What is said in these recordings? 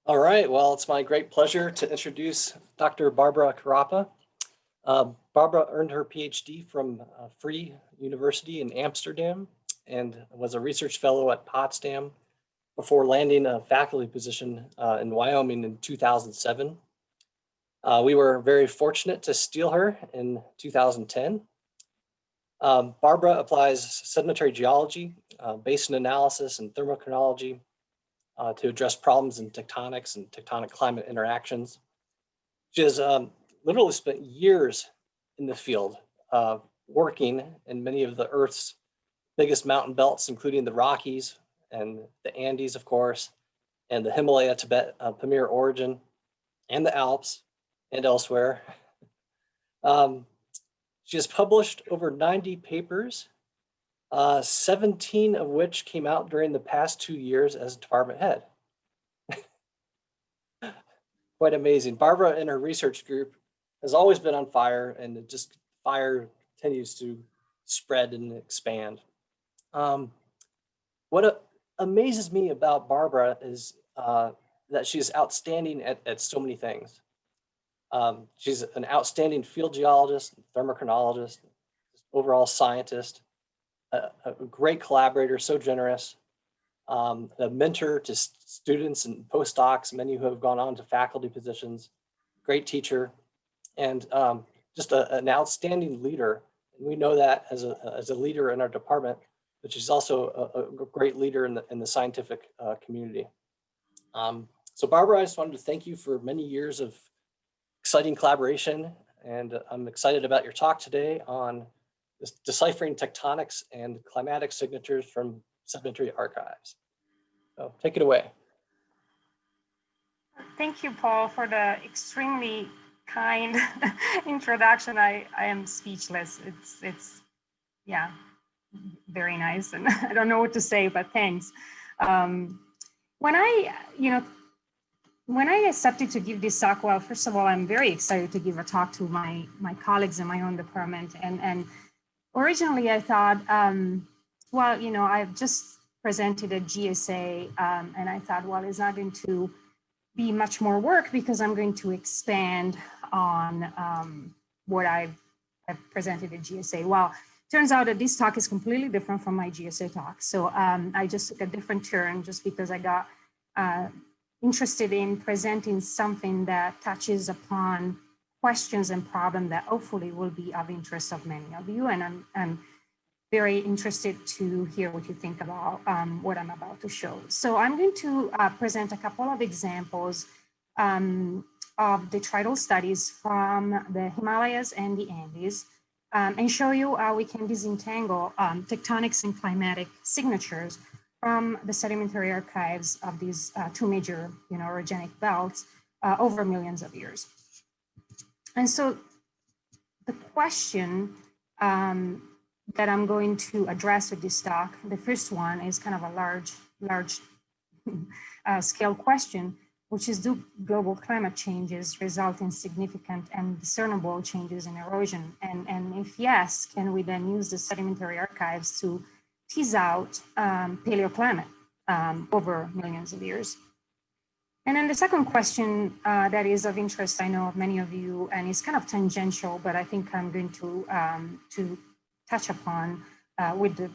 All right, well, it's my great pleasure to introduce Dr. Barbara Carrapa. Barbara earned her PhD from Free University in Amsterdam and was a research fellow at Potsdam before landing a faculty position in Wyoming in 2007. We were very fortunate to steal her in 2010. Barbara applies sedimentary geology, basin analysis, and thermochronology to address problems in tectonics and tectonic climate interactions. She has literally spent years in the field working in many of the Earth's biggest mountain belts, including the Rockies and the Andes, of course, and the Himalaya, Tibet, Pamir origin, and the Alps and elsewhere. She has published over 90 papers, 17 of which came out during the past 2 years as department head. Quite amazing. Barbara and her research group has always been on fire, and just fire continues to spread and expand. What amazes me about Barbara is that she's outstanding at so many things. She's an outstanding field geologist, thermochronologist, overall scientist, a great collaborator, so generous, a mentor to students and postdocs, many who have gone on to faculty positions, great teacher, and just an outstanding leader. And we know that as a leader in our department, but she's also a great leader in the scientific community. So Barbara, I just wanted to thank you for many years of exciting collaboration, and I'm excited about your talk today on deciphering tectonics and climatic signatures from sedimentary archives. So take it away. Thank you, Paul, for the extremely kind introduction. I am speechless. It's yeah, very nice, and I don't know what to say, but thanks. When I accepted to give this talk, well, first of all, I'm very excited to give a talk to my colleagues in my own department. And originally I thought, well, I've just presented a GSA, and I thought, well, it's not going to be much more work because I'm going to expand on what I've presented at GSA. Well, turns out that this talk is completely different from my GSA talk. So I just took a different turn just because I got interested in presenting something that touches upon questions and problems that hopefully will be of interest of many of you. And I'm very interested to hear what you think about what I'm about to show. So I'm going to present a couple of examples of detrital studies from the Himalayas and the Andes, and show you how we can disentangle tectonics and climatic signatures from the sedimentary archives of these two major, orogenic belts over millions of years. And so the question that I'm going to address with this talk, the first one is kind of a large scale question, which is, do global climate changes result in significant and discernible changes in erosion? And if yes, can we then use the sedimentary archives to tease out paleoclimate over millions of years? And then the second question that is of interest, I know of many of you, and it's kind of tangential, but I think I'm going to touch upon with the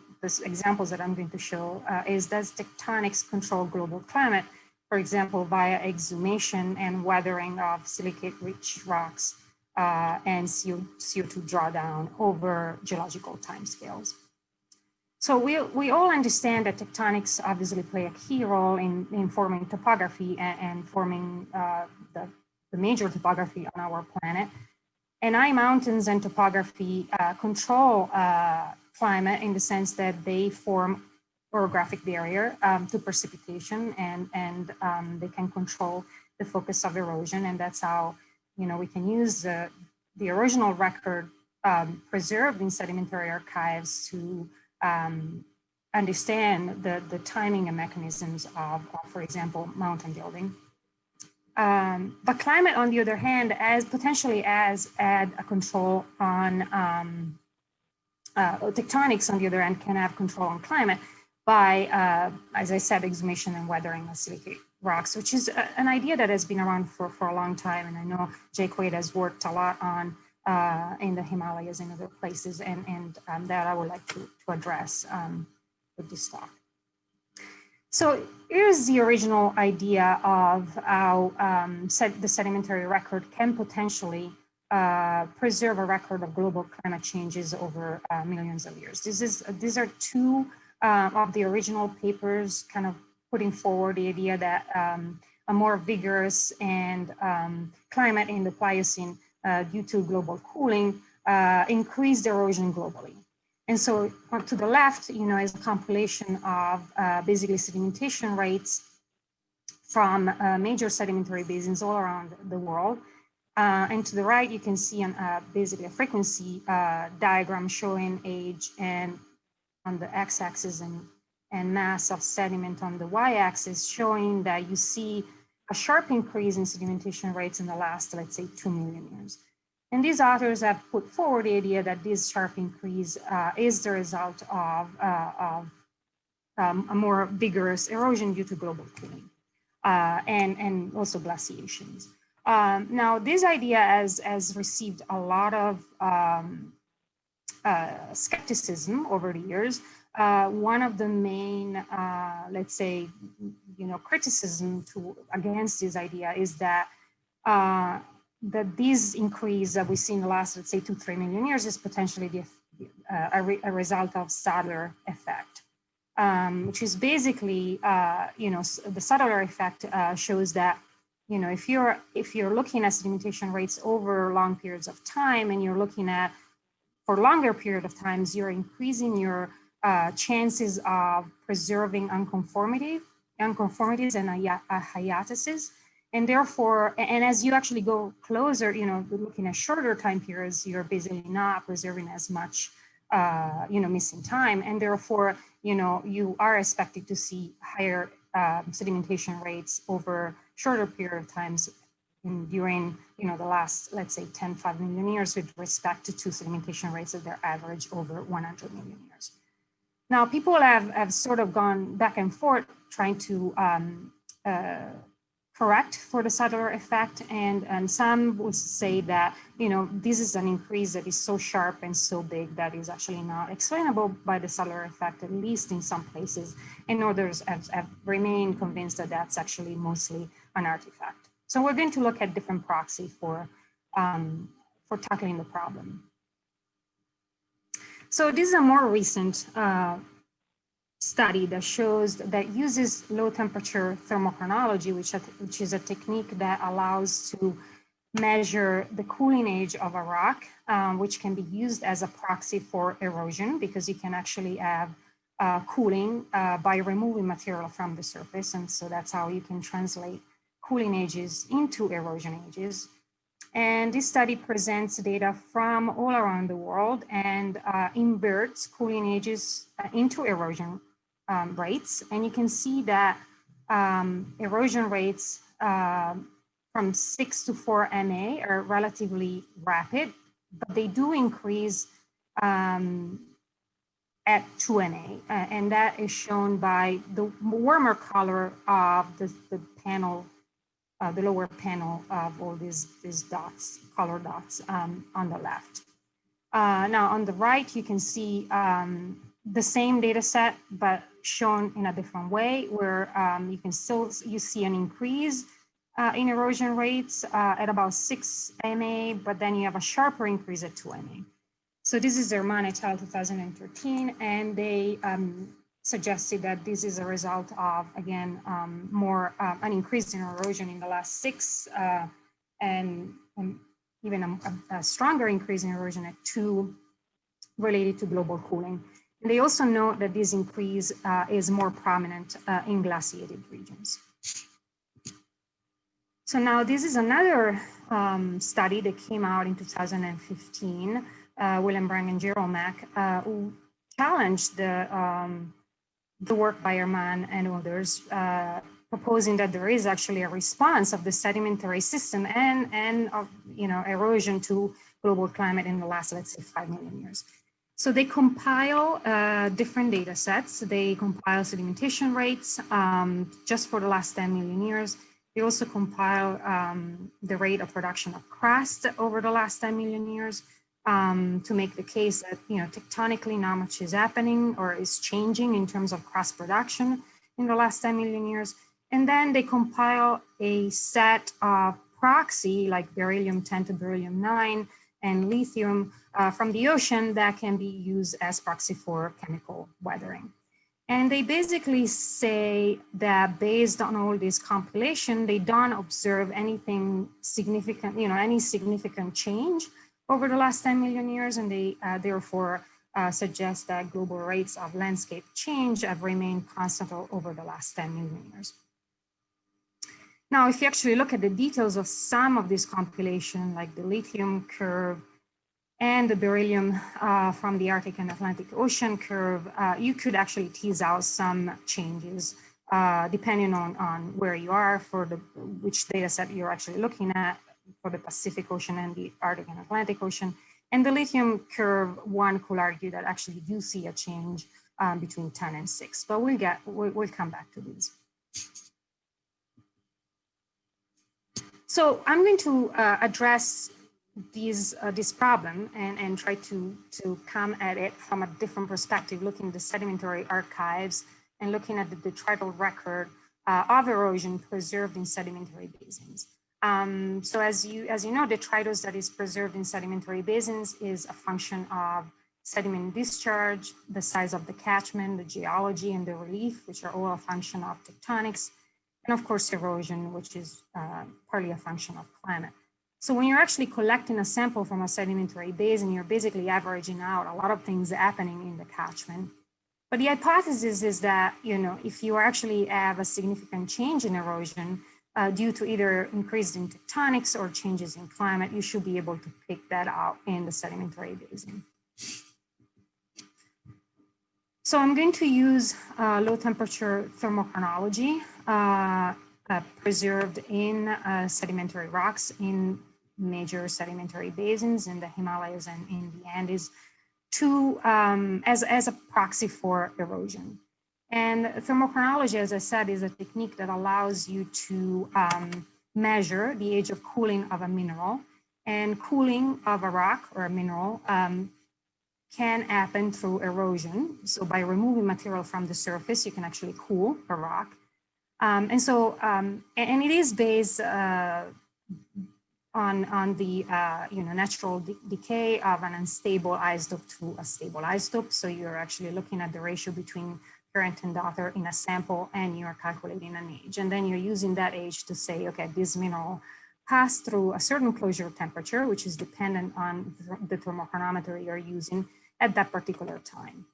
examples that I'm going to show, is, does tectonics control global climate, for example, via exhumation and weathering of silicate-rich rocks and CO2 drawdown over geological timescales? So we all understand that tectonics obviously play a key role in forming topography and forming the major topography on our planet. And high mountains and topography control climate in the sense that they form orographic barrier to precipitation, and they can control the focus of erosion. And that's how, we can use the erosional record preserved in sedimentary archives to understand the timing and mechanisms of, for example, mountain building. But climate, on the other hand, potentially add a control on tectonics, on the other hand, can have control on climate by, as I said, exhumation and weathering of silicate rocks, which is an idea that has been around for a long time. And I know Jake Quaid has worked a lot on in the Himalayas and other places, and that I would like to address with this talk. So here's the original idea of how the sedimentary record can potentially preserve a record of global climate changes over millions of years. These are two of the original papers kind of putting forward the idea that a more vigorous and climate in the Pliocene due to global cooling increased erosion globally. And so to the left, is a compilation of basically sedimentation rates from major sedimentary basins all around the world. And to the right, you can see basically a frequency diagram showing age and on the x-axis and mass of sediment on the y-axis, showing that you see a sharp increase in sedimentation rates in the last, let's say, 2 million years. And these authors have put forward the idea that this sharp increase is the result of a more vigorous erosion due to global cooling and also glaciations. Now, this idea has received a lot of skepticism over the years. One of the main, let's say, criticism against this idea is that this increase that we see in the last, let's say, 2-3 million years is potentially a result of Sadler effect, which is basically, the Sadler effect shows that, if you're looking at sedimentation rates over long periods of time, and you're looking at for longer period of times, you're increasing your chances of preserving unconformities and hiatuses. And therefore, and as you actually go closer, looking at shorter time periods, you're basically not preserving as much, missing time. And therefore, you are expected to see higher sedimentation rates over shorter period of times during, the last, let's say, 5 million years with respect to sedimentation rates that they're average over 100 million years. Now, people have sort of gone back and forth trying to correct for the Sadler effect, and some would say that this is an increase that is so sharp and so big that is actually not explainable by the Sadler effect, at least in some places, and others have remained convinced that that's actually mostly an artifact. So we're going to look at different proxy for tackling the problem. So this is a more recent study that uses low temperature thermochronology, which is a technique that allows to measure the cooling age of a rock, which can be used as a proxy for erosion, because you can actually have cooling by removing material from the surface. And so that's how you can translate cooling ages into erosion ages. And this study presents data from all around the world and inverts cooling ages into erosion rates. And you can see that erosion rates from 6 to 4 MA are relatively rapid, but they do increase at 2 MA. And that is shown by the warmer color of the panel, the lower panel of all these dots, color dots on the left. Now on the right, you can see the same data set, but shown in a different way, where you see an increase in erosion rates at about 6 MA, but then you have a sharper increase at 2 MA. So this is Zerman et al. 2013, and they suggested that this is a result of, again, an increase in erosion in the last 6 and even a stronger increase in erosion at 2 related to global cooling. And they also note that this increase is more prominent in glaciated regions. So now this is another study that came out in 2015, Willem Brang and Gerald Mack, who challenged the work by Zerman and others, proposing that there is actually a response of the sedimentary system and of erosion to global climate in the last, let's say, 5 million years. So they compile different data sets. They compile sedimentation rates just for the last 10 million years. They also compile the rate of production of crust over the last 10 million years to make the case that, tectonically not much is happening or is changing in terms of crust production in the last 10 million years. And then they compile a set of proxy like beryllium-10 to beryllium-9 and lithium from the ocean that can be used as proxy for chemical weathering. And they basically say that based on all this compilation, they don't observe anything significant, any significant change over the last 10 million years. And they therefore suggest that global rates of landscape change have remained constant over the last 10 million years. Now, if you actually look at the details of some of this compilation, like the lithium curve and the beryllium from the Arctic and Atlantic Ocean curve, you could actually tease out some changes depending on where you are for which data set you're actually looking at for the Pacific Ocean and the Arctic and Atlantic Ocean. And the lithium curve, one could argue that actually do see a change between 10 and 6, but we'll come back to these. So I'm going to address this problem and try to come at it from a different perspective, looking at the sedimentary archives and looking at the detrital record of erosion preserved in sedimentary basins. So as you know, detritus that is preserved in sedimentary basins is a function of sediment discharge, the size of the catchment, the geology and the relief, which are all a function of tectonics, and of course erosion, which is partly a function of climate. So when you're actually collecting a sample from a sedimentary basin, you're basically averaging out a lot of things happening in the catchment. But the hypothesis is that, if you actually have a significant change in erosion due to either increase in tectonics or changes in climate, you should be able to pick that out in the sedimentary basin. So I'm going to use low temperature thermochronology preserved in sedimentary rocks in major sedimentary basins in the Himalayas and in the Andes to as a proxy for erosion. And thermochronology, as I said, is a technique that allows you to measure the age of cooling of a mineral, and cooling of a rock or a mineral can happen through erosion. So by removing material from the surface, you can actually cool a rock. And it is based on the natural decay of an unstable isotope to a stable isotope. So you're actually looking at the ratio between parent and daughter in a sample, and you're calculating an age. And then you're using that age to say, okay, this mineral passed through a certain closure temperature, which is dependent on the thermochronometer you're using at that particular time.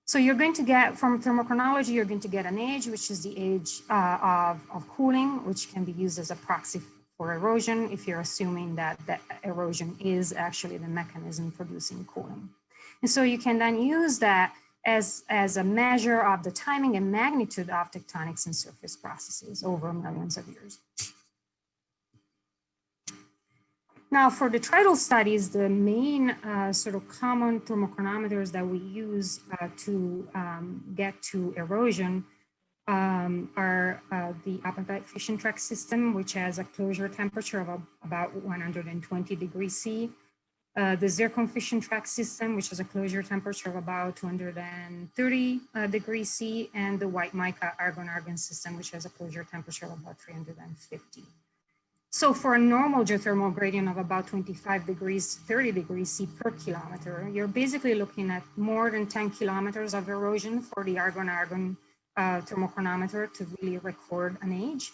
So you're going to get, from thermochronology, you're going to get an age, which is the age of cooling, which can be used as a proxy for erosion if you're assuming that the erosion is actually the mechanism producing cooling. And so you can then use that as a measure of the timing and magnitude of tectonics and surface processes over millions of years. Now, for detrital studies, the main sort of common thermochronometers that we use to get to erosion are the apatite fission track system, which has a closure temperature of about 120 degrees C. The zircon fission track system, which has a closure temperature of about 230 degrees C, and the white mica argon-argon system, which has a closure temperature of about 350. So for a normal geothermal gradient of about 25 degrees to 30 degrees C per kilometer, you're basically looking at more than 10 kilometers of erosion for the argon-argon thermochronometer to really record an age.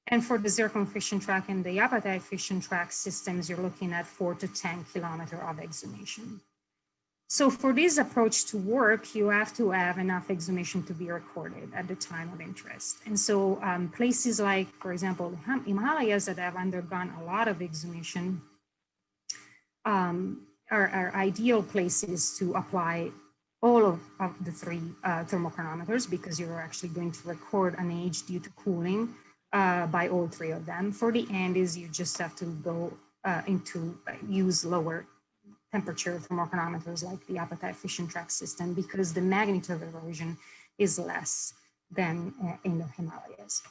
And for the zircon fission track and the apatite fission track systems, you're looking at 4 to 10 kilometers of exhumation. So for this approach to work, you have to have enough exhumation to be recorded at the time of interest. And so places like, for example, the Himalayas that have undergone a lot of exhumation are ideal places to apply all of the three thermochronometers, because you're actually going to record an age due to cooling by all three of them. For the Andes, you just have to go use lower temperature thermochronometers like the appetite fission track system, because the magnitude of erosion is less than in the Himalayas.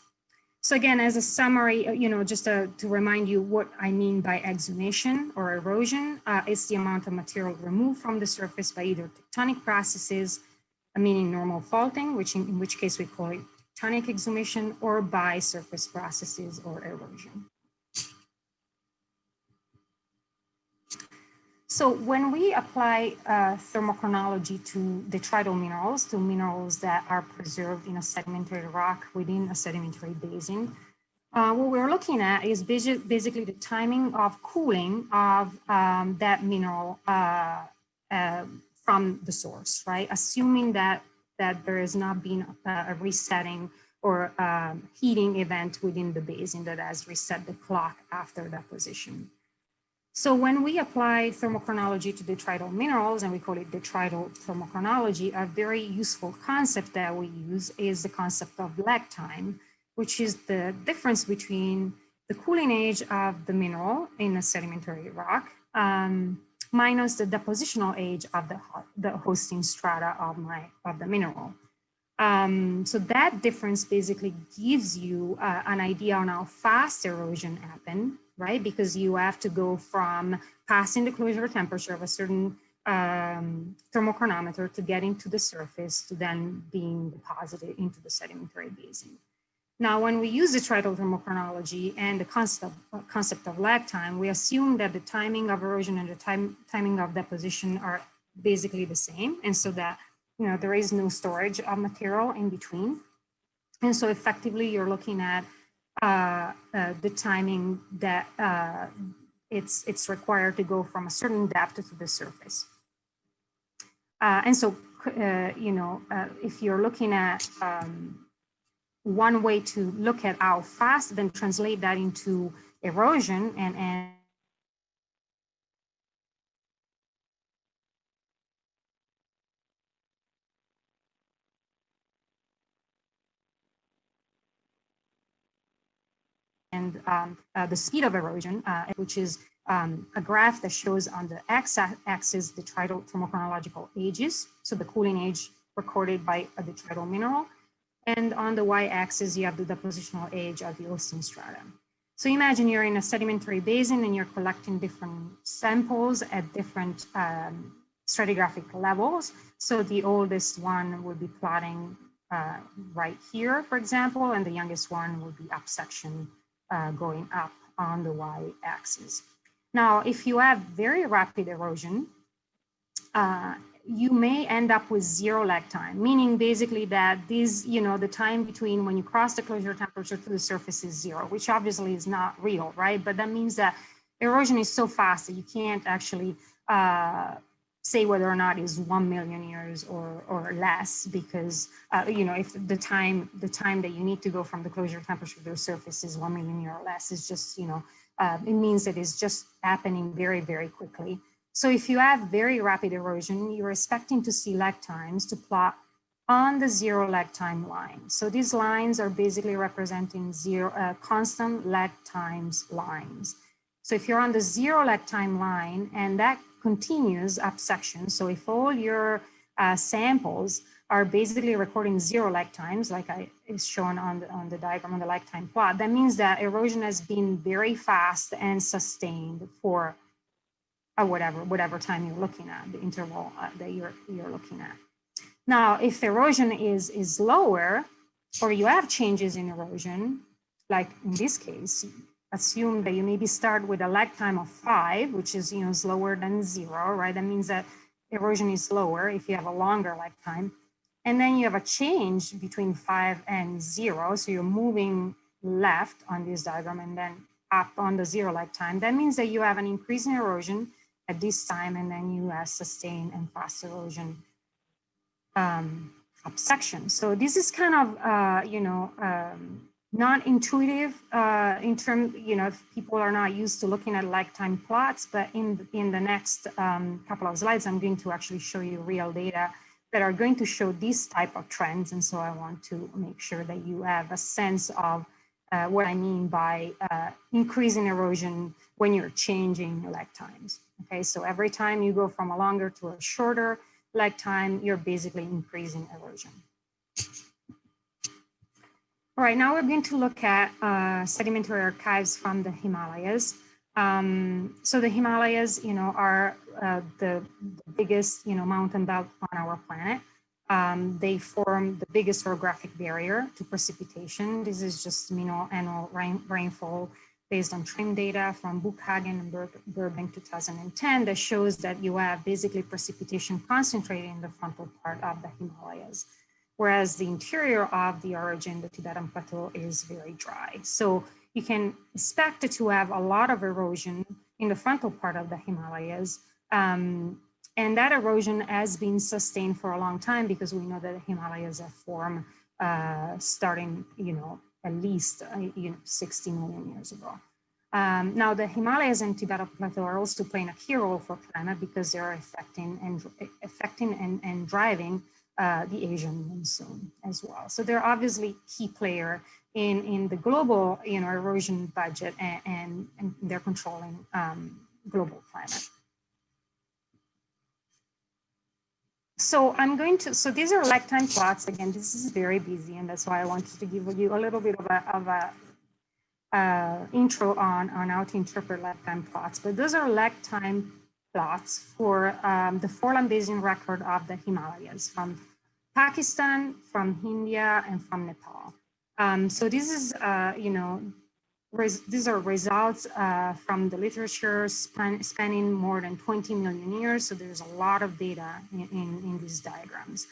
So again, as a summary, just to remind you what I mean by exhumation or erosion, it's the amount of material removed from the surface by either tectonic processes, meaning normal faulting, in which case we call it tectonic exhumation, or by surface processes or erosion. So when we apply thermochronology to detrital minerals, to minerals that are preserved in a sedimentary rock within a sedimentary basin, what we're looking at is basically the timing of cooling of that mineral from the source, right? Assuming that there has not been a resetting or heating event within the basin that has reset the clock after deposition. So when we apply thermochronology to detrital minerals, and we call it detrital thermochronology, a very useful concept that we use is the concept of lag time, which is the difference between the cooling age of the mineral in a sedimentary rock minus the depositional age of the hosting strata of the mineral. So that difference basically gives you an idea on how fast erosion happens, right? Because you have to go from passing the closure temperature of a certain thermochronometer to getting to the surface to then being deposited into the sedimentary basin. Now, when we use detrital thermochronology and the concept of lag time, we assume that the timing of erosion and the timing of deposition are basically the same. And so that, there is no storage of material in between. And so effectively, you're looking at the timing that it's required to go from a certain depth to the surface. And so, if you're looking at one way to look at how fast, then translate that into erosion and the speed of erosion, which is a graph that shows on the x-axis detrital thermochronological ages, so the cooling age recorded by a detrital mineral, and on the y-axis you have the depositional age of the hosting strata. So imagine you're in a sedimentary basin and you're collecting different samples at different stratigraphic levels. So the oldest one will be plotting right here, for example, and the youngest one will be up section going up on the y-axis. Now, if you have very rapid erosion, you may end up with zero lag time, meaning basically that these, the time between when you cross the closure temperature to the surface is zero, which obviously is not real, right? But that means that erosion is so fast that you can't actually say whether or not it's 1 million years or less, because if the time that you need to go from the closure temperature to the surface is 1 million years or less, it's just it means that it's just happening very, very quickly. So if you have very rapid erosion, you're expecting to see lag times to plot on the zero lag time line. So these lines are basically representing constant lag times lines. So if you're on the zero lag time line and that continues up section, so if all your samples are basically recording zero lag times, like is shown on the diagram on the lag time plot, that means that erosion has been very fast and sustained for whatever time you're looking at, the interval that you're looking at. Now, if erosion is lower, or you have changes in erosion, like in this case, assume that you maybe start with a lag time of 5, which is is lower than 0, right? That means that erosion is lower if you have a longer lag time. And then you have a change between 5 and 0, so you're moving left on this diagram and then up on the 0 lag time. That means that you have an increase in erosion at this time, and then you have sustained and fast erosion up section. So this is kind of non-intuitive in terms, if people are not used to looking at lag time plots, but in the next couple of slides, I'm going to actually show you real data that are going to show these type of trends. And so I want to make sure that you have a sense of what I mean by increasing erosion when you're changing lag times, Okay, so every time you go from a longer to a shorter lag time, you're basically increasing erosion. All right, now we're going to look at sedimentary archives from the Himalayas. So the Himalayas, are the biggest, mountain belt on our planet. They form the biggest orographic barrier to precipitation. This is just annual rainfall based on TRIM data from Buchhagen and Burbank 2010 that shows that you have basically precipitation concentrated in the frontal part of the Himalayas, whereas the interior of the origin, the Tibetan Plateau, is very dry. So you can expect to have a lot of erosion in the frontal part of the Himalayas. And that erosion has been sustained for a long time because we know that the Himalayas have formed starting, at least 60 million years ago. Now the Himalayas and Tibetan Plateau are also playing a key role for climate because they are affecting and driving the Asian monsoon as well. So they're obviously key player in the global erosion budget and they're controlling global climate. So so these are lag time plots. Again, this is very busy, and that's why I wanted to give you a little bit of a intro on how to interpret lag time plots. But those are lag time plots for the Foreland Basin record of the Himalayas from Pakistan, from India, and from Nepal. So this is, these are results from the literature spanning more than 20 million years. So there's a lot of data in these diagrams.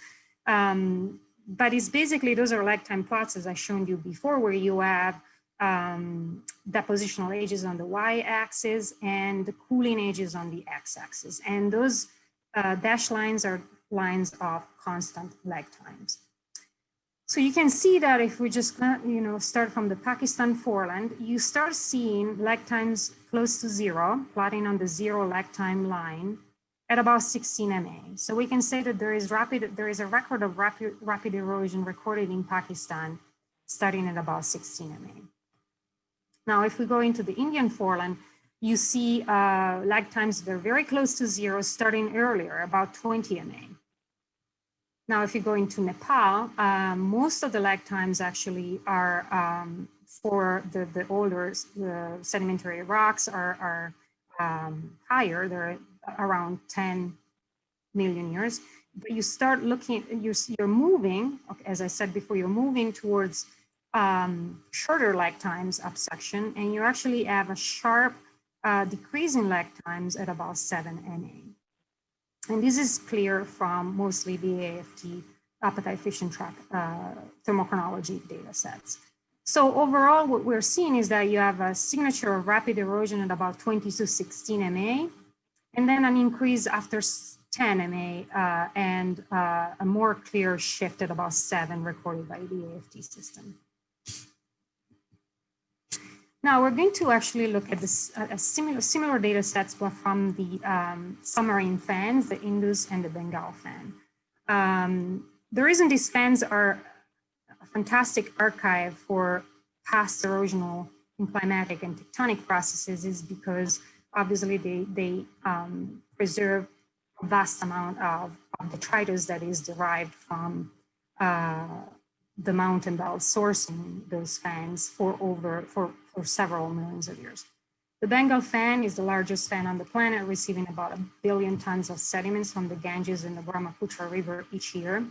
But it's basically, those are lag time plots, as I showed you before, where you have depositional ages on the y-axis and the cooling ages on the x-axis. And those dashed lines are lines of constant lag times. So you can see that if we just start from the Pakistan foreland, you start seeing lag times close to zero, plotting on the zero lag time line at about 16 MA. So we can say that there is a record of rapid erosion recorded in Pakistan starting at about 16 MA. Now, if we go into the Indian foreland, you see lag times that are very close to zero, starting earlier, about 20 MA. Now, if you go into Nepal, most of the lag times actually are for the older sedimentary rocks are higher. They're around 10 million years. But you start looking, you're moving, as I said before, you're moving towards shorter lag times up section, and you actually have a sharp decrease in lag times at about 7 MA. And this is clear from mostly the AFT, appetite fission track thermochronology data sets. So overall, what we're seeing is that you have a signature of rapid erosion at about 20 to 16 MA, and then an increase after 10 MA and a more clear shift at about 7 recorded by the AFT system. Now we're going to actually look at this similar data sets, but from the submarine fans, the Indus and the Bengal fan. The reason these fans are a fantastic archive for past erosional and climatic and tectonic processes is because obviously they preserve a vast amount of detritus that is derived from the mountain belt sourcing those fans for several millions of years. The Bengal fan is the largest fan on the planet, receiving about 1 billion tons of sediments from the Ganges and the Brahmaputra River each year,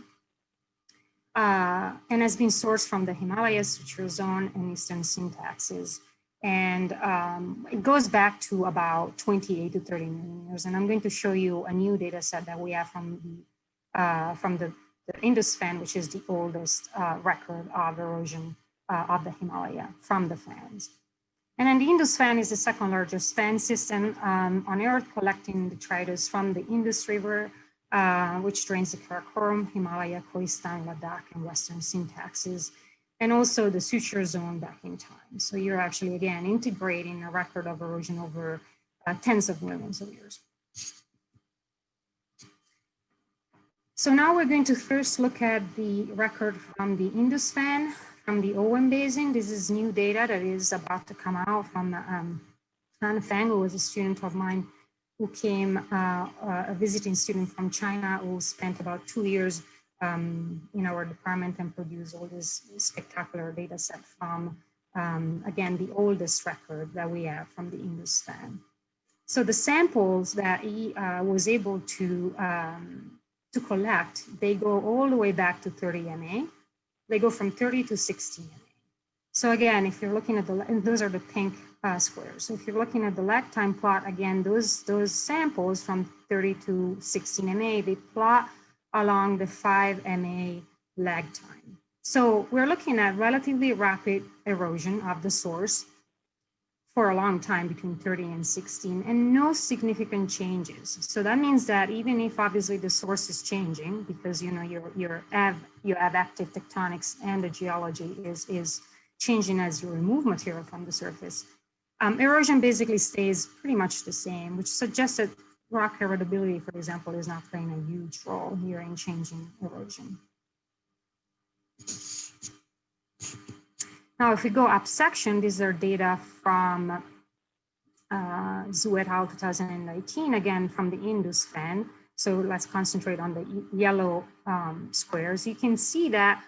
and has been sourced from the Himalayas, Suture Zone, and Eastern syntaxes. And it goes back to about 28 to 30 million years. And I'm going to show you a new data set that we have from the Indus fan, which is the oldest record of erosion of the Himalaya from the fans. And then the Indus fan is the second largest fan system on Earth, collecting detritus from the Indus River, which drains the Karakoram, Himalaya, Khoistan, Ladakh, and Western syntaxes, and also the Suture Zone back in time. So you're actually, again, integrating a record of erosion over tens of millions of years. So now we're going to first look at the record from the Indus fan, from the Owen Basin. This is new data that is about to come out from Tan Feng, who was a student of mine who came, a visiting student from China who spent about 2 years in our department and produced all this spectacular data set from, again, the oldest record that we have from the Indus fan. So the samples that he was able to collect, they go all the way back to 30 MA. They go from 30 to 16 MA. So again, if you're looking at and those are the pink squares. So if you're looking at the lag time plot, again, those samples from 30 to 16 MA, they plot along the 5 MA lag time. So we're looking at relatively rapid erosion of the source for a long time between 30 and 16 and no significant changes. So that means that even if obviously the source is changing because you have active tectonics and the geology is changing as you remove material from the surface, erosion basically stays pretty much the same, which suggests that rock erodibility, for example, is not playing a huge role here in changing erosion. Now, if we go up section, these are data from Zhu et al. 2019, again, from the Indus fan. So let's concentrate on the yellow squares. You can see that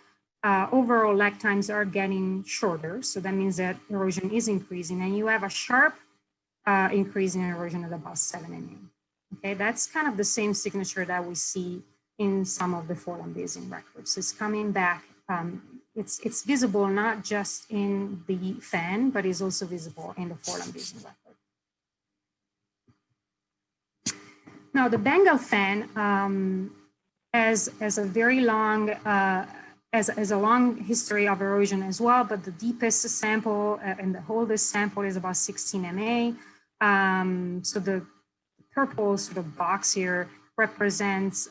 overall lag times are getting shorter. So that means that erosion is increasing and you have a sharp increase in erosion at about 7 MA. Okay, that's kind of the same signature that we see in some of the Foreland Basin records. So it's coming back. It's visible not just in the fan, but is also visible in the Foreland Basin record. Now the Bengal fan has a very long, has a long history of erosion as well, but the deepest sample and the oldest sample is about 16 MA. So the purple sort of box here represents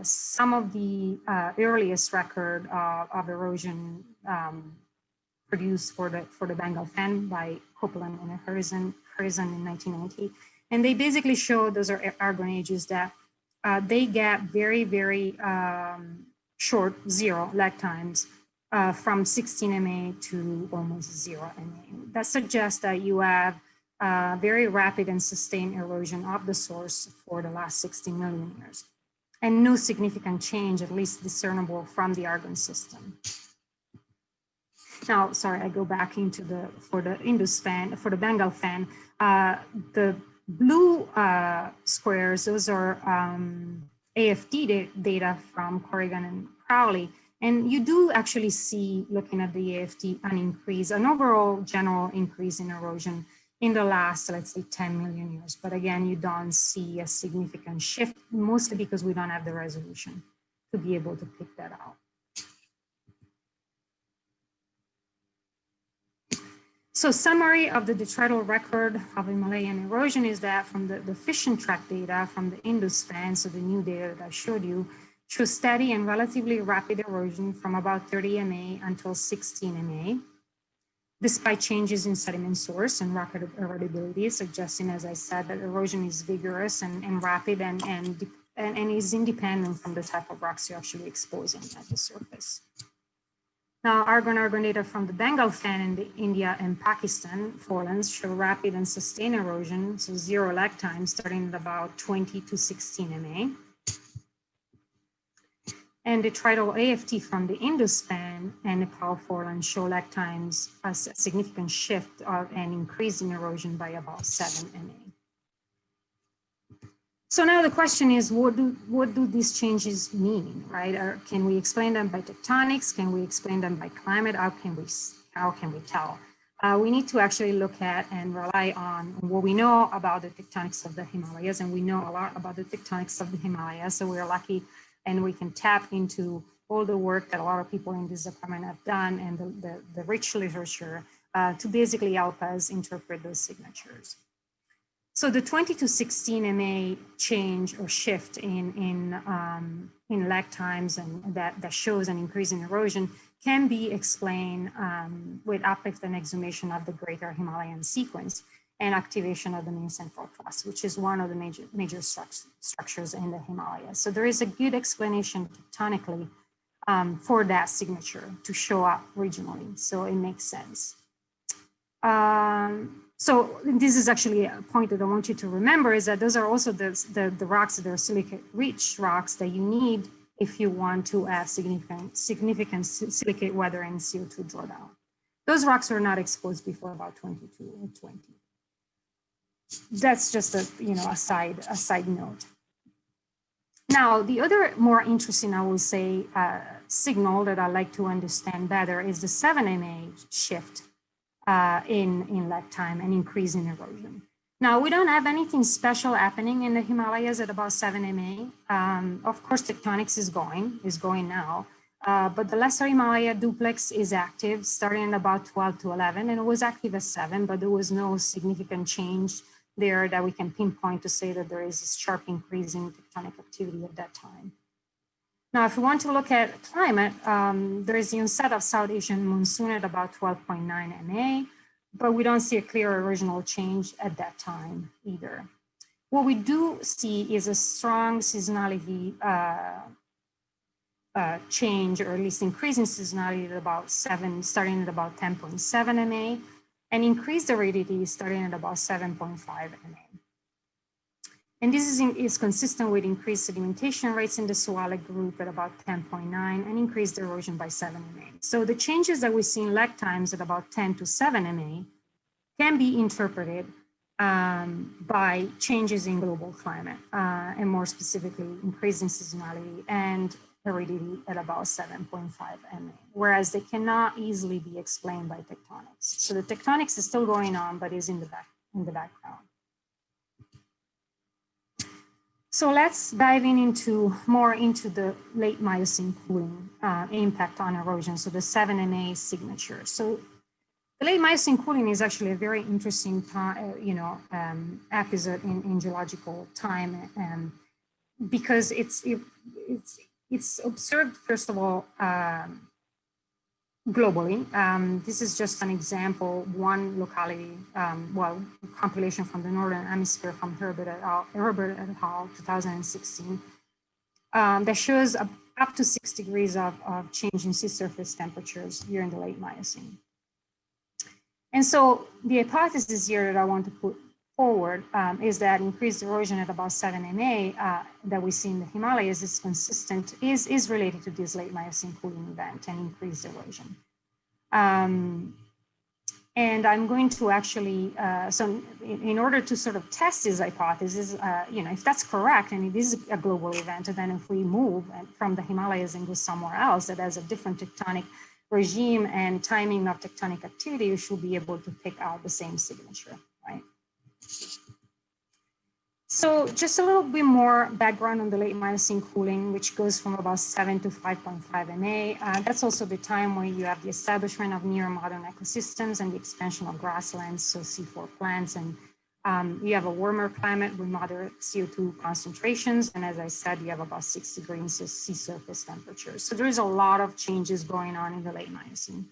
some of the earliest record of erosion produced for the Bengal fan by Copeland and Harrison in 1990. And they basically show, those are argon ages, that they get very, very short zero lag times from 16 MA to almost 0 MA. That suggests that you have very rapid and sustained erosion of the source for the last 60 million years, and no significant change, at least discernible from the argon system. Now, sorry, I go back into for the Indus fan, for the Bengal fan, the blue squares, those are AFT data from Corrigan and Crowley. And you do actually see, looking at the AFT, an overall general increase in erosion in the last, let's say, 10 million years. But again, you don't see a significant shift, mostly because we don't have the resolution to be able to pick that out. So summary of the detrital record of Himalayan erosion is that from the fission track data from the Indus fan, so the new data that I showed you, shows steady and relatively rapid erosion from about 30 MA until 16 MA. Despite changes in sediment source and rock erodibility, suggesting, as I said, that erosion is vigorous and rapid and is independent from the type of rocks you're actually exposing at the surface. Now, argon data from the Bengal fan in the India and Pakistan forelands show rapid and sustained erosion, so 0 lag time starting at about 20 to 16 MA. And detrital AFT from the Indus fan and Nepal foreland show lag times a significant shift of an increase in erosion by about 7 MA. So now the question is, what do these changes mean, right? Or can we explain them by tectonics? Can we explain them by climate? How can we tell? We need to actually look at and rely on what we know about the tectonics of the Himalayas, and we know a lot about the tectonics of the Himalayas. So we're lucky, and we can tap into all the work that a lot of people in this department have done and the rich literature to basically help us interpret those signatures. So the 20 to 16 MA change or shift in lag times and that shows an increase in erosion can be explained with uplift and exhumation of the greater Himalayan sequence and activation of the main central crust, which is one of the major structures in the Himalayas. So there is a good explanation tectonically for that signature to show up regionally. So it makes sense. So this is actually a point that I want you to remember, is that those are also the rocks that are silicate-rich rocks that you need if you want to have significant silicate weather and CO2 drawdown. Those rocks were not exposed before about 22 or 20. That's just a side note. Now, the other more interesting, I will say, signal that I like to understand better is the 7 Ma shift in lag time and increase in erosion. Now, we don't have anything special happening in the Himalayas at about 7 Ma. Of course, tectonics is going now, but the Lesser Himalaya duplex is active starting at about 12 to 11, and it was active at 7, but there was no significant change there that we can pinpoint to say that there is a sharp increase in tectonic activity at that time. Now, if we want to look at climate, there is the onset of South Asian monsoon at about 12.9 Ma, but we don't see a clear erosional change at that time either. What we do see is a strong seasonality change, or at least increase in seasonality at about 7, starting at about 10.7 Ma, and increased aridity starting at about 7.5 Ma. And this is consistent with increased sedimentation rates in the Suwalek group at about 10.9 and increased erosion by 7 Ma. So the changes that we see in lag times at about 10 to 7 Ma can be interpreted by changes in global climate, and more specifically, increasing seasonality and aridity at about 7.5 Ma, whereas they cannot easily be explained by tectonics. So the tectonics is still going on, but is in the background. So let's dive more into the late Miocene cooling impact on erosion. So the 7 Ma signature. So the late Miocene cooling is actually a very interesting episode in geological time, because it's observed, first of all, globally. This is just an example, one locality, compilation from the Northern Hemisphere from Herbert et al. 2016, that shows up to 6 degrees of change in sea surface temperatures during the late Miocene. And so the hypothesis here that I want to put forward is that increased erosion at about 7 Ma that we see in the Himalayas is related to this late Miocene cooling event and increased erosion. And I'm going to actually, so in order to sort of test this hypothesis, if that's correct and it is a global event, and then if we move from the Himalayas and go somewhere else that has a different tectonic regime and timing of tectonic activity, you should be able to pick out the same signature, right? So just a little bit more background on the late Miocene cooling, which goes from about 7 to 5.5 Ma. That's also the time where you have the establishment of near modern ecosystems and the expansion of grasslands, so C4 plants, and you have a warmer climate with moderate CO2 concentrations. And as I said, you have about 6 degrees sea surface temperatures. So there is a lot of changes going on in the late Miocene.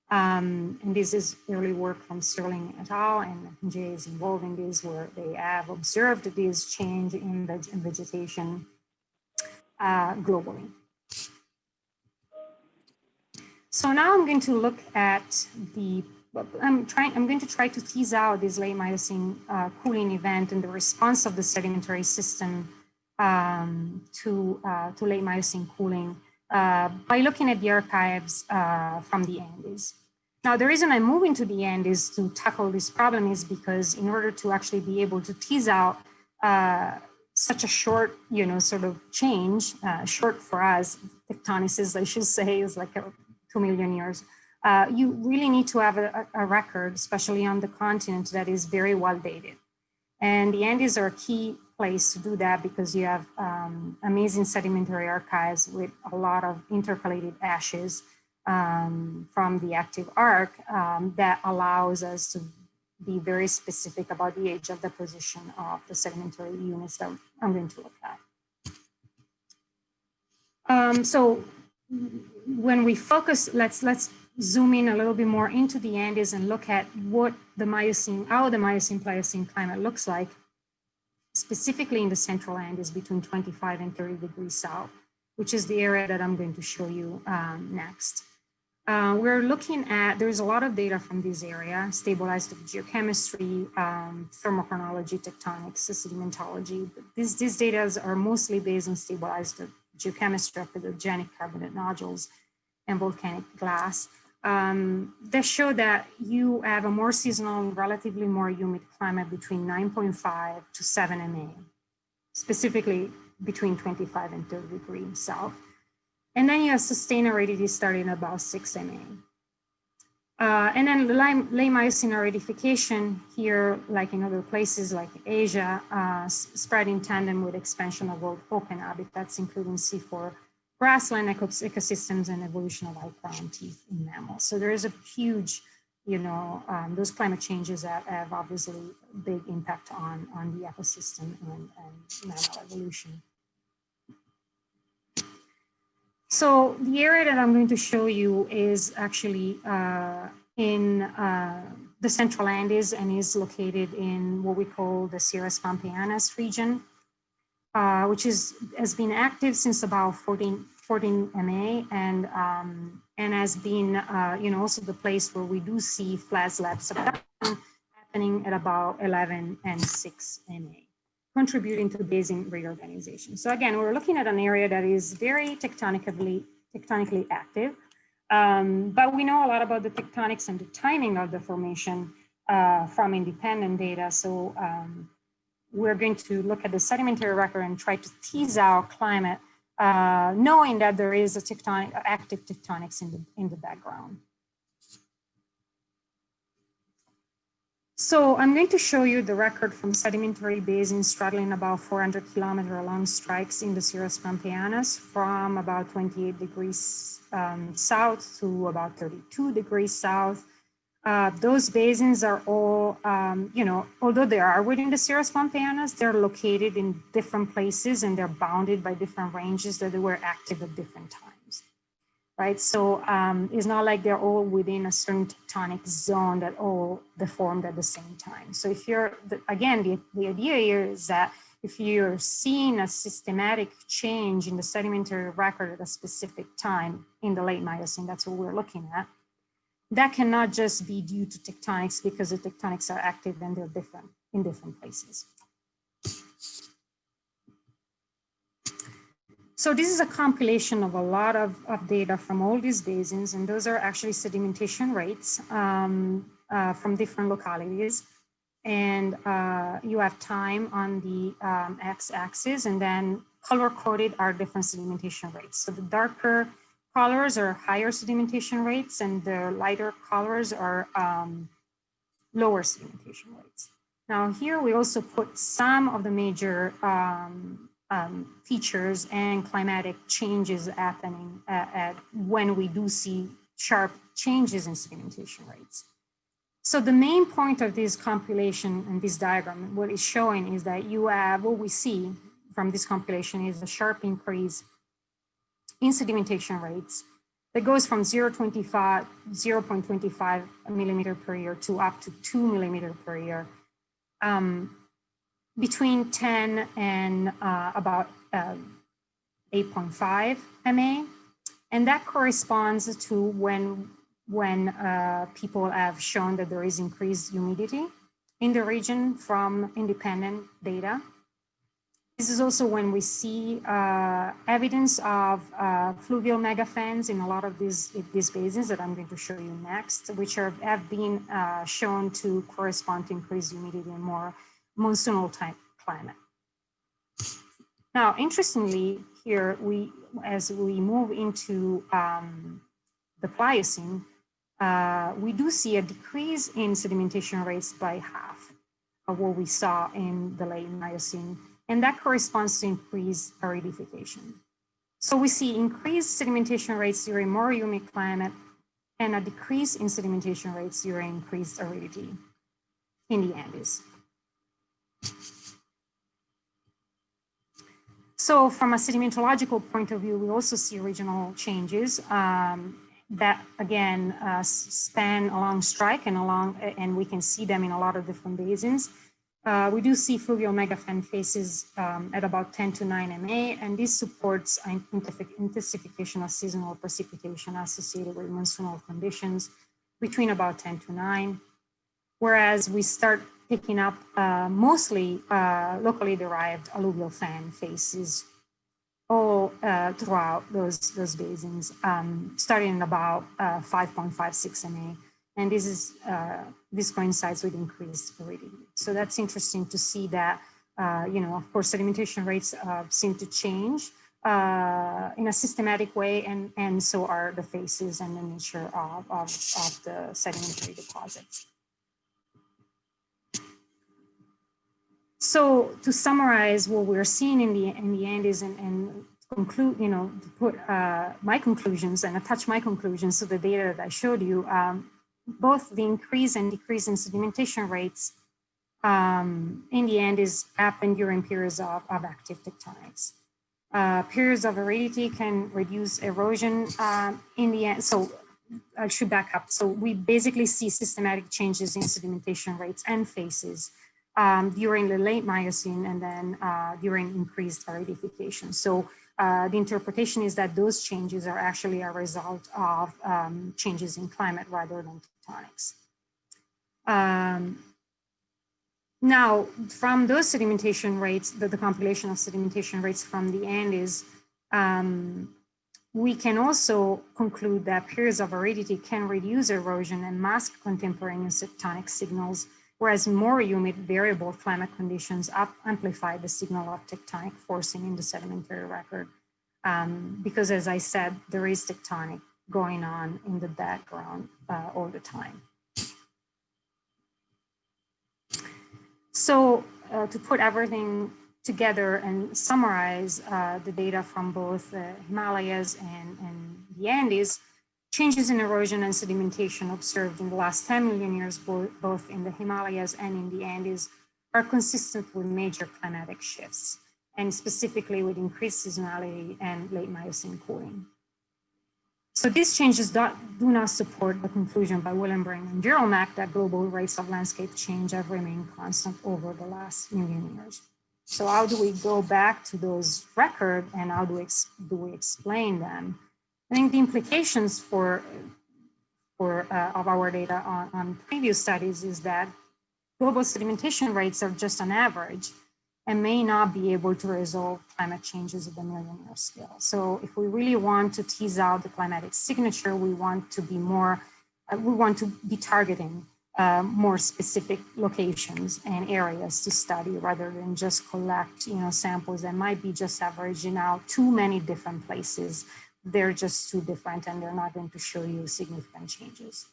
And this is early work from Sterling et al. And Jay is involved in this, where they have observed this change in vegetation globally. So now I'm going to look at I'm going to try to tease out this late Miocene cooling event and the response of the sedimentary system to late Miocene cooling by looking at the archives from the Andes. Now, the reason I'm moving to the Andes to tackle this problem is because in order to actually be able to tease out such a short, sort of change, short for us, tectonics, I should say, is like 2 million years. You really need to have a record, especially on the continent, that is very well dated. And the Andes are a key place to do that because you have amazing sedimentary archives with a lot of intercalated ashes from the active arc that allows us to be very specific about the age of deposition of the sedimentary units that I'm going to look at. So when we focus, let's zoom in a little bit more into the Andes and look at what how the Miocene-Pliocene climate looks like, specifically in the central Andes between 25 and 30 degrees south, which is the area that I'm going to show you next. We're looking at, there's a lot of data from this area, stabilized geochemistry, thermochronology, tectonics, sedimentology. These data are mostly based on stabilized geochemistry, pathogenic carbonate nodules, and volcanic glass. That show that you have a more seasonal, relatively more humid climate between 9.5 to 7 MA, specifically between 25 and 30 degrees south. And then you have sustained aridity starting about 6 MA. And then the late Miocene aridification here, like in other places like Asia, spread in tandem with expansion of open habitats, including C4 grassland ecosystems and evolution of eye-crown teeth in mammals. So there is a huge, those climate changes that have obviously big impact on the ecosystem and mammal evolution. So the area that I'm going to show you is actually in the Central Andes and is located in what we call the Sierras Pampeanas region, which has been active since about 14 MA and has been, also the place where we do see flat slab subduction happening at about 11 and 6 MA. Contributing to basin reorganization. So again, we're looking at an area that is very tectonically active, but we know a lot about the tectonics and the timing of the formation from independent data. So we're going to look at the sedimentary record and try to tease out climate, knowing that there is a active tectonics in the background. So I'm going to show you the record from sedimentary basins straddling about 400-kilometer long strikes in the Sierras Pampeanas from about 28 degrees south to about 32 degrees south. Those basins are all, although they are within the Sierras Pampeanas, they're located in different places and they're bounded by different ranges that they were active at different times. Right, so it's not like they're all within a certain tectonic zone that all deformed at the same time. So if you're, again, the idea here is that if you're seeing a systematic change in the sedimentary record at a specific time in the late Miocene, that's what we're looking at, that cannot just be due to tectonics because the tectonics are active and they're different in different places. So this is a compilation of a lot of data from all these basins, and those are actually sedimentation rates from different localities. And you have time on the x-axis, and then color-coded are different sedimentation rates. So the darker colors are higher sedimentation rates, and the lighter colors are lower sedimentation rates. Now here we also put some of the major features and climatic changes happening when we do see sharp changes in sedimentation rates. So the main point of this compilation and this diagram, what it's showing is that you have, what we see from this compilation is a sharp increase in sedimentation rates that goes from 0.25 millimeter per year to up to 2 millimeter per year. Between 10 and about 8.5 MA. And that corresponds to when people have shown that there is increased humidity in the region from independent data. This is also when we see evidence of fluvial megafans in a lot of these basins that I'm going to show you next, which have been shown to correspond to increased humidity and more monsoonal type climate. Now, interestingly, here as we move into the Pliocene, we do see a decrease in sedimentation rates by half of what we saw in the late Miocene, and that corresponds to increased aridification. So we see increased sedimentation rates during more humid climate and a decrease in sedimentation rates during increased aridity in the Andes. So from a sedimentological point of view, we also see regional changes that again span along strike and we can see them in a lot of different basins. We do see fluvial megafan phases at about 10 to 9 MA, and this supports intensification of seasonal precipitation associated with monsoonal conditions between about 10 to 9, whereas we start picking up mostly locally derived alluvial fan phases all throughout those basins, starting at about 5.56 MA. And this coincides with increased aridity. So that's interesting to see that, of course, sedimentation rates seem to change in a systematic way, and so are the phases and the nature of the sedimentary deposits. So to summarize what we're seeing in the Andes and conclude, to put my conclusions and attach my conclusions to the data that I showed you, both the increase and decrease in sedimentation rates in the Andes happen during periods of active tectonics. Periods of aridity can reduce erosion in the end. So I should back up. So we basically see systematic changes in sedimentation rates and phases during the late Miocene and then during increased aridification. So the interpretation is that those changes are actually a result of changes in climate rather than tectonics. Now, from those sedimentation rates, the compilation of sedimentation rates from the Andes, we can also conclude that periods of aridity can reduce erosion and mask contemporaneous tectonic signals, whereas more humid variable climate conditions amplify the signal of tectonic forcing in the sedimentary record. Because as I said, there is tectonic going on in the background all the time. So to put everything together and summarize the data from both the Himalayas and the Andes, changes in erosion and sedimentation observed in the last 10 million years, both in the Himalayas and in the Andes, are consistent with major climatic shifts, and specifically with increased seasonality and late Miocene cooling. So these changes do not support the conclusion by Willenbring and Jeromack that global rates of landscape change have remained constant over the last million years. So how do we go back to those records and how do we explain them? I think the implications of our data on previous studies is that global sedimentation rates are just an average and may not be able to resolve climate changes at the million-year scale. So if we really want to tease out the climatic signature, we want to be targeting more specific locations and areas to study rather than just collect, samples that might be just averaging out too many different places. They're just too different and they're not going to show you significant changes.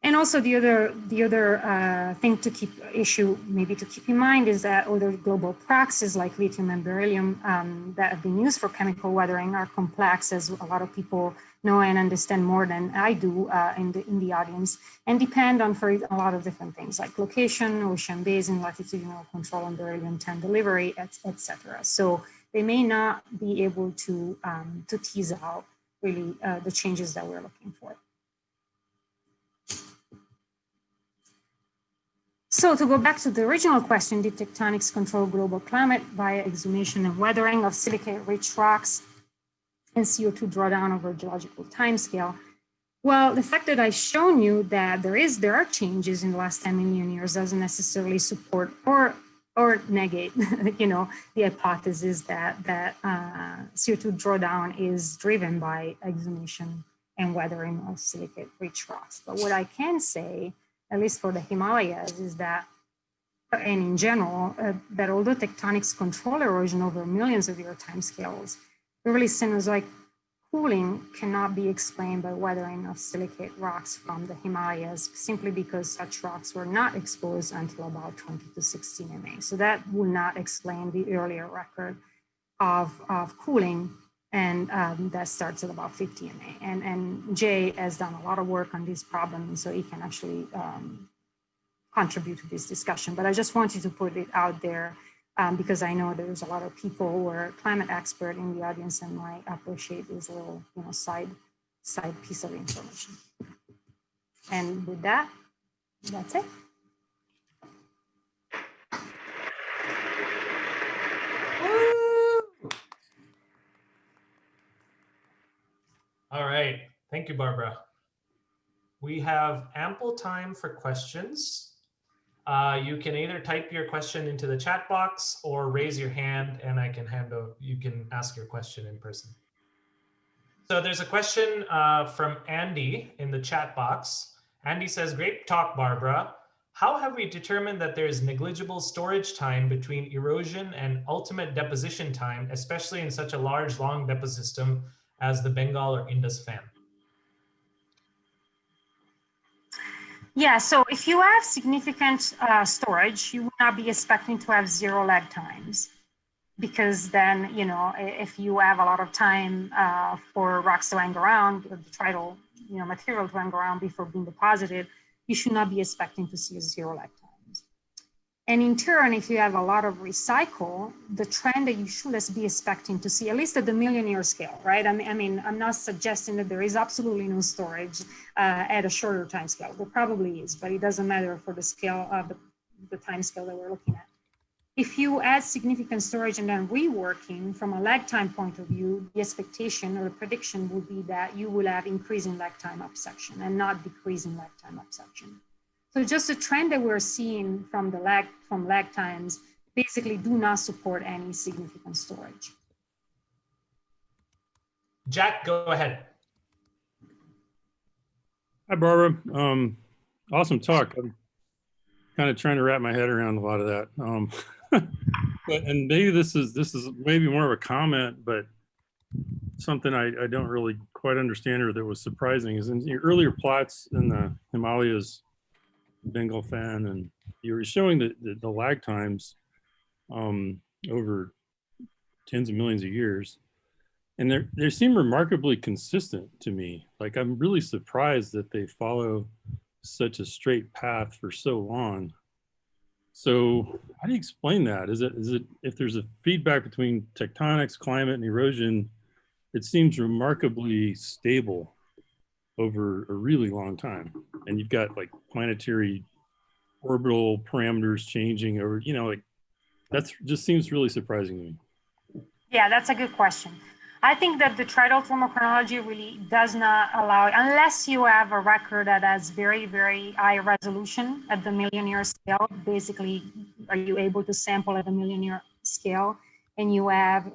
And also the other thing to keep in mind is that other global praxes like lithium and beryllium that have been used for chemical weathering are complex, as a lot of people know and understand more than I do in the audience, and depend on a lot of different things like location, ocean basin, latitudinal control, and beryllium 10 delivery, etc. So they may not be able to tease out really the changes that we're looking for. So to go back to the original question, did tectonics control global climate via exhumation and weathering of silicate-rich rocks and CO2 drawdown over a geological timescale? Well, the fact that I've shown you that there are changes in the last 10 million years doesn't necessarily support or negate, the hypothesis that CO2 drawdown is driven by exhumation and weathering of silicate-rich rocks. But what I can say, at least for the Himalayas, is that, and in general, that although tectonics control erosion over millions of year timescales, early Cenozoic cooling cannot be explained by weathering of silicate rocks from the Himalayas, simply because such rocks were not exposed until about 20 to 16 MA. So that would not explain the earlier record of cooling, and that starts at about 50 MA. And Jay has done a lot of work on this problem, so he can actually contribute to this discussion. But I just wanted to put it out there because I know there's a lot of people who are climate expert in the audience and might appreciate this little side piece of information. And with that, that's it. All right. Thank you, Barbara. We have ample time for questions. You can either type your question into the chat box or raise your hand and I can you can ask your question in person. So there's a question from Andy in the chat box. Andy says, great talk, Barbara. How have we determined that there is negligible storage time between erosion and ultimate deposition time, especially in such a large, long deposit system as the Bengal or Indus fan? Yeah, so if you have significant storage, you will not be expecting to have zero lag times, because then, you know, if you have a lot of time for rocks to hang around, the detrital, you know, material to hang around before being deposited, you should not be expecting to see zero lag times. And in turn, if you have a lot of recycle, the trend that you should be expecting to see, at least at the million-year scale, right? I mean, I'm not suggesting that there is absolutely no storage at a shorter time scale. There probably is, but it doesn't matter for the scale of the time scale that we're looking at. If you add significant storage and then reworking from a lag time point of view, the expectation or the prediction would be that you will have increasing lag time upsection and not decreasing lag time upsection. So just the trend that we're seeing from lag times basically do not support any significant storage. Jack, go ahead. Hi, Barbara. Awesome talk. I'm kind of trying to wrap my head around a lot of that. And maybe this is maybe more of a comment, but something I don't really quite understand or that was surprising is in your earlier plots in the Himalayas, Bengal fan, and you were showing the lag times over tens of millions of years. And they seem remarkably consistent to me. Like, I'm really surprised that they follow such a straight path for so long. So how do you explain that? Is it if there's a feedback between tectonics, climate, and erosion, it seems remarkably stable over a really long time. And you've got like planetary orbital parameters changing over, you know, like that's just seems really surprising to me. Yeah, that's a good question. I think that the detrital thermochronology really does not allow, unless you have a record that has very, very high resolution at the million-year scale. Basically, are you able to sample at a million-year scale? And you have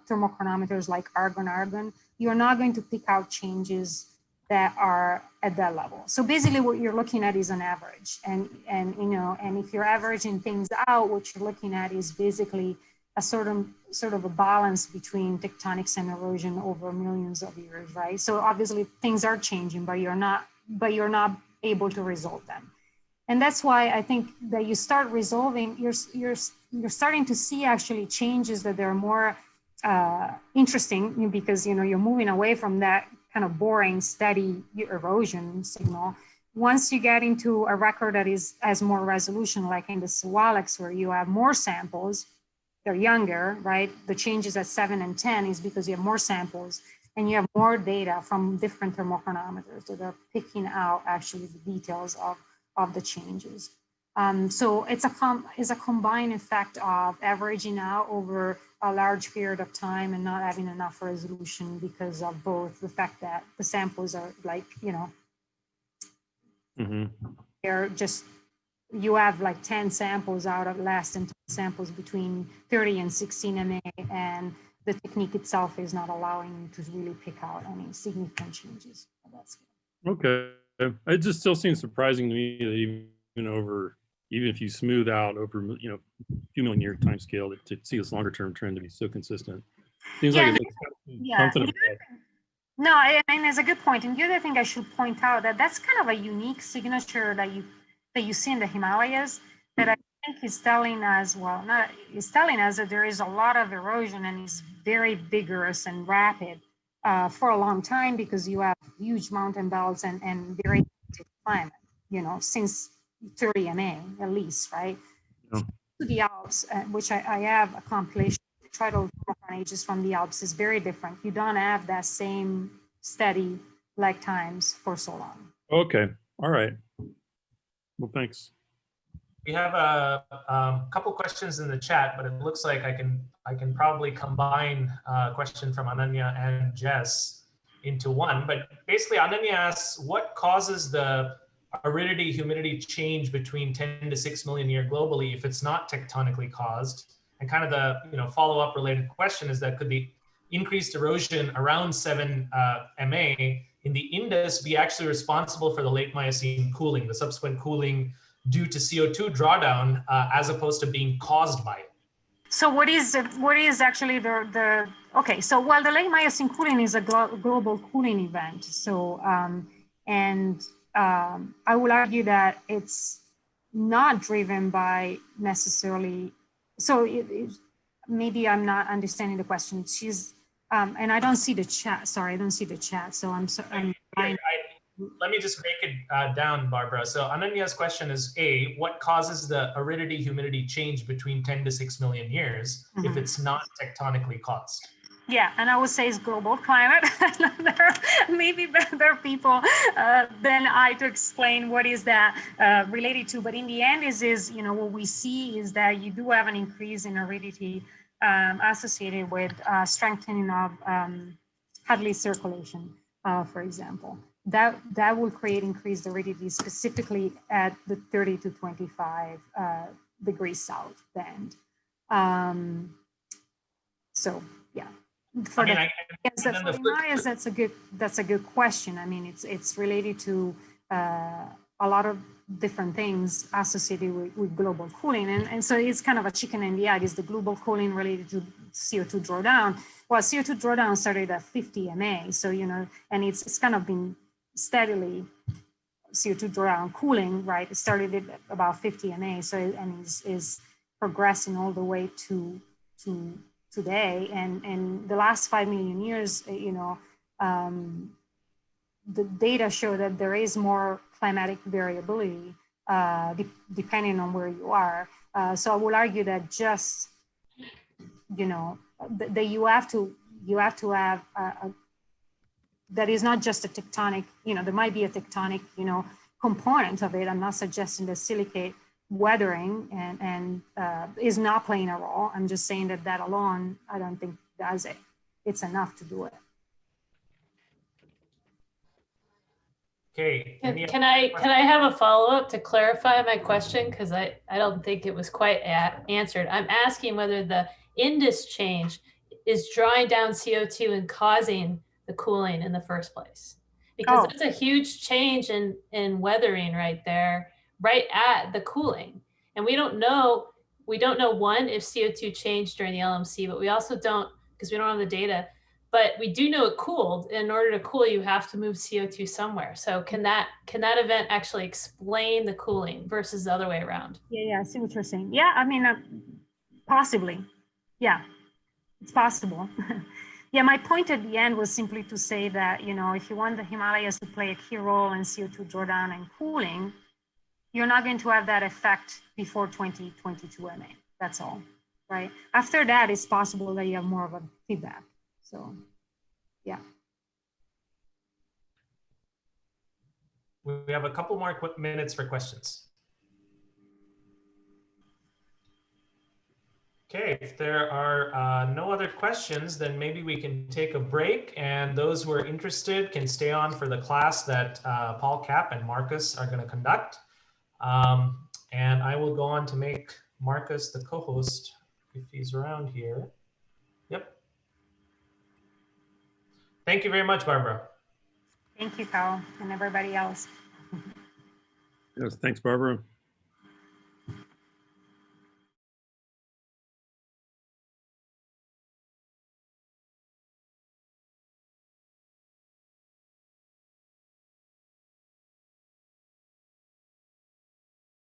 thermochronometers like argon, you're not going to pick out changes that are at that level. So basically what you're looking at is an average. And you know, and if you're averaging things out, what you're looking at is basically a sort of a balance between tectonics and erosion over millions of years, right? So obviously things are changing, but you're not able to resolve them. And that's why I think that you start resolving, you're starting to see actually changes that are more interesting, because, you know, you're moving away from that kind of boring, steady erosion signal. Once you get into a record that has more resolution, like in the Sewalex, where you have more samples, they're younger, right? The changes at 7 and 10 is because you have more samples and you have more data from different thermochronometers that are picking out actually the details of the changes. So it's a combined effect of averaging out over a large period of time and not having enough resolution because of both the fact that the samples are like, you know, they're just, you have like 10 samples out of less than 10 samples between 30 and 16 MA, and the technique itself is not allowing you to really pick out any significant changes at that scale. Okay. It just still seems surprising to me that even if you smooth out over, you know, a few million year time scale, to see this longer term trend to be so consistent. Seems like it's something about it. No, I mean, it's a good point. And the other thing I should point out that's kind of a unique signature that you see in the Himalayas that I think is telling us, is telling us that there is a lot of erosion and is very vigorous and rapid for a long time, because you have huge mountain belts and very active climate, you know, since 30 MA at least, right? Yeah. To the Alps, which I have a compilation of detrital ages from the Alps, is very different. You don't have that same steady lag times for so long. Okay. All right. Well, thanks. We have a couple questions in the chat, but it looks like I can probably combine a question from Ananya and Jess. into one. But basically, Ananya asks, what causes the aridity humidity change between 10 to 6 million year globally if it's not tectonically caused? And kind of the follow-up related question is that could the increased erosion around 7 MA in the Indus be actually responsible for the late Miocene cooling, the subsequent cooling due to CO2 drawdown, as opposed to being caused by it? So what is actually the okay? So while the late Miocene cooling is a global cooling event, so I will argue that it's not driven by necessarily. So maybe I'm not understanding the question. She's and I don't see the chat. Sorry, I don't see the chat. So I'm let me just break it down, Barbara. So Ananya's question is, A, what causes the aridity humidity change between 10 to 6 million years if it's not tectonically caused? Yeah, and I would say it's global climate. Maybe better people than I to explain what is that related to. But in the end, is what we see is that you do have an increase in aridity associated with strengthening of Hadley circulation, for example. That will create increased aridity specifically at the 30 to 25 degrees south band. So yeah, for the Himalayas, that's a good question. I mean, it's related to a lot of different things associated with global cooling, and so it's kind of a chicken and the egg. Is the global cooling related to CO2 drawdown? Well, CO2 drawdown started at 50 MA, so and it's kind of been steadily CO2 drawdown cooling, right? It started at about 50 MA, so and is progressing all the way to today, and the last 5 million years, the data show that there is more climatic variability depending on where you are. So I will argue that just that you have to have that is not just a tectonic, there might be a tectonic, component of it. I'm not suggesting that silicate weathering and is not playing a role. I'm just saying that alone, I don't think does it. It's enough to do it. Okay. Can I have a follow-up to clarify my question? Because I don't think it was quite answered. I'm asking whether the Indus change is drawing down CO2 and causing the cooling in the first place. Because that's a huge change in weathering right there, right at the cooling. And we don't know, one, if CO2 changed during the LMC, but we also don't, because we don't have the data, but we do know it cooled. In order to cool, you have to move CO2 somewhere. So can that event actually explain the cooling versus the other way around? Yeah, I see what you're saying. Yeah, I mean, possibly. Yeah, it's possible. Yeah, my point at the end was simply to say that, if you want the Himalayas to play a key role in CO2 drawdown and cooling, you're not going to have that effect before 2022 MA. That's all, right? After that, it's possible that you have more of a feedback. So, yeah. We have a couple more quick minutes for questions. Okay, if there are no other questions, then maybe we can take a break, and those who are interested can stay on for the class that Paul Cap and Marcus are going to conduct. And I will go on to make Marcus the co-host if he's around here. Yep. Thank you very much, Barbara. Thank you, Carl, and everybody else. Yes, thanks, Barbara.